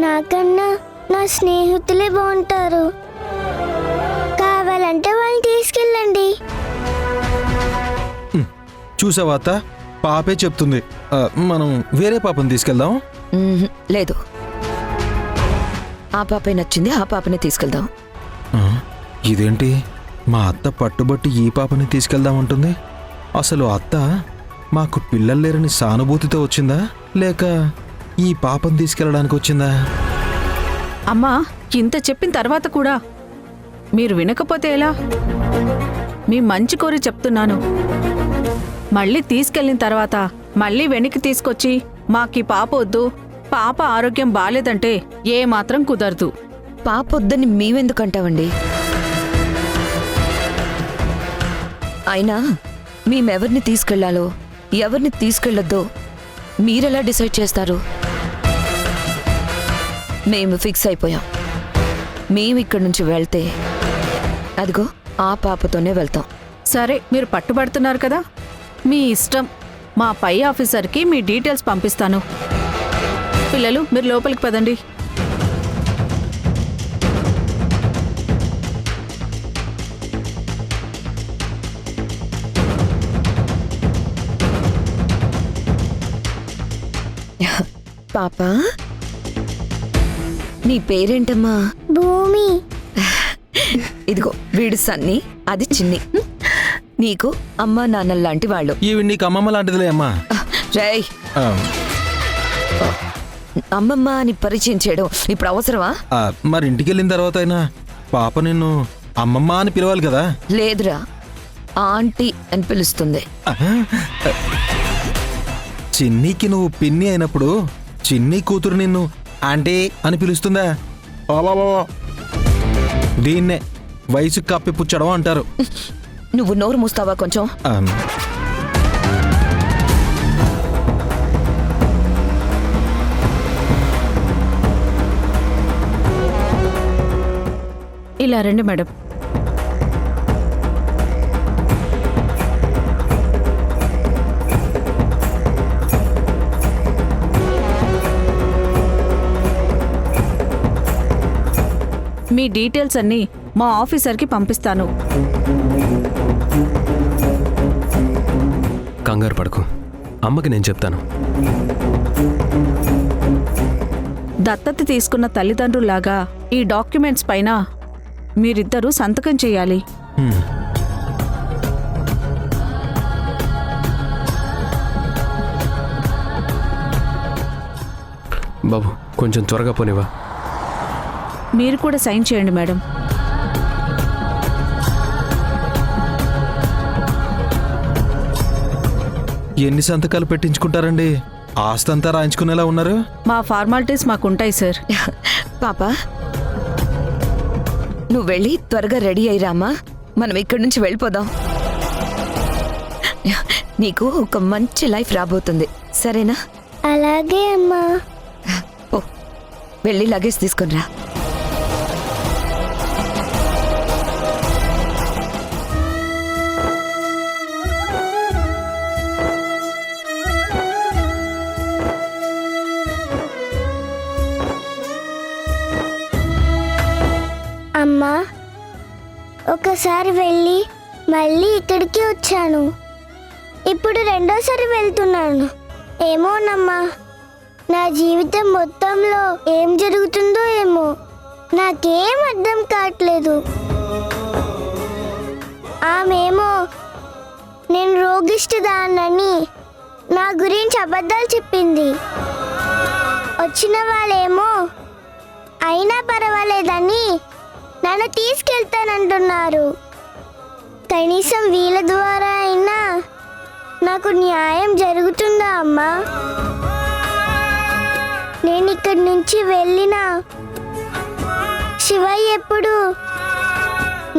నాకన్నా నా స్నేహితులే బాగుంటారు. కావాలంటే వాళ్ళని తీసుకెళ్ళండి. చూసావా అత్త, పాపే చెప్తుంది. మనం వేరే పాపని తీసుకెళ్దాం. లేదు, ఆ పాపే నచ్చింది, ఆ పాపనే తీసుకెళ్దాం. ఇదేంటి మా అత్త పట్టుబట్టి ఈ పాపని తీసుకెళ్దామంటుంది? అసలు అత్త మాకు పిల్లలు లేరని సానుభూతితో వచ్చిందా, లేక ఈ పాపని తీసుకెళ్ళడానికి వచ్చిందా? అమ్మా, ఇంత చెప్పిన తర్వాత కూడా మీరు వినకపోతే ఎలా? మీ మంచి కోరి చెప్తున్నాను. మళ్ళీ తీసుకెళ్ళిన తర్వాత మళ్ళీ వెనక్కి తీసుకొచ్చి మాకీ పాప వద్దు, పాప ఆరోగ్యం బాలేదంటే ఏమాత్రం కుదరదు. పాప వద్దని మేమెందుకంటామండి? అయినా మేమెవరిని తీసుకెళ్లాలో ఎవరిని తీసుకెళ్లొద్దో మీరెలా డిసైడ్ చేస్తారు? మేము ఫిక్స్ అయిపోయాం. మేమిక్కడి నుంచి వెళ్తే అదిగో ఆ పాపతోనే వెళ్తాం. సరే, మీరు పట్టుబడుతున్నారు కదా, మీ ఇష్టం. మా పై ఆఫీసర్కి మీ డీటెయిల్స్ పంపిస్తాను. పిల్లలు, మీరు లోపలికి పదండి. పాప, నీ పేరేంటమ్మా? భూమి. ఇదిగో వీడు సన్ని, అది చిన్ని. నీకు అమ్మా నాన్నల్లాంటి వాళ్ళు. ఇవి నీకు అమ్మమ్మ లాంటిదిలే అమ్మా. రేయ్, అమ్మమ్మ అని పరిచయం చేయడం ఇప్పుడు అవసరమా? మరి ఇంటికి వెళ్ళిన తర్వాత అయినా పాప నిన్ను అమ్మమ్మ అని పిలవాలి కదా. లేదురా, ఆంటీ అని పిలుస్తుంది. చిన్నీకి నువ్వు పిన్ని అయినప్పుడు చిన్ని కూతురు నిన్ను ఆంటీ అని పిలుస్తుందా? దీన్నే వయసు కప్పిపుచ్చడం అంటారు. నువ్వు నోరు మూస్తావా కొంచెం? ఇలా రండి మేడం. మీ డీటెయిల్స్ అన్నీ మా ఆఫీసర్కి పంపిస్తాను. కంగారు పడకు, అమ్మకి నేను చెప్తాను. దత్తత తీసుకున్న తల్లిదండ్రుల్లాగా ఈ డాక్యుమెంట్స్ పైన మీరిద్దరూ సంతకం చేయాలి. బాబు, కొంచెం త్వరగా పోనివా. మీరు కూడా సైన్ చేయండి మేడం. ఎన్ని సంతకాలు పెట్టించుకుంటారండి? ఆస్తంతా రాయించుకునేలా ఉన్నారు. మా ఫార్మాలిటీస్ మాకుంటాయి సార్. పాప, నువ్వు వెళ్ళి త్వరగా రెడీ అయ్యిరామా, మనం ఇక్కడి నుంచి వెళ్ళిపోదాం. నీకు ఒక మంచి లైఫ్ రాబోతుంది, సరేనా? అలాగే అమ్మా. ఓ, వెళ్ళి లగేజ్ తీసుకుని రా. అమ్మా, ఒకసారి వెళ్ళి మళ్ళీ ఇక్కడికి వచ్చాను. ఇప్పుడు రెండోసారి వెళ్తున్నాను. ఏమోనమ్మా, నా జీవితం మొత్తంలో ఏం జరుగుతుందో ఏమో నాకేం అర్థం కావట్లేదు. ఆమెమో నేను రోగిష్టిదాన్నని నా గురించి అబద్ధాలు చెప్పింది. వచ్చిన వాళ్ళేమో అయినా పర్వాలేదని నన్ను తీసుకెళ్తానంటున్నారు. కనీసం వీళ్ళ ద్వారా అయినా నాకు న్యాయం జరుగుతుందా అమ్మా? నేను ఇక్కడి నుంచి వెళ్ళినా శివయ్య ఎప్పుడు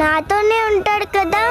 నాతోనే ఉంటాడు కదా.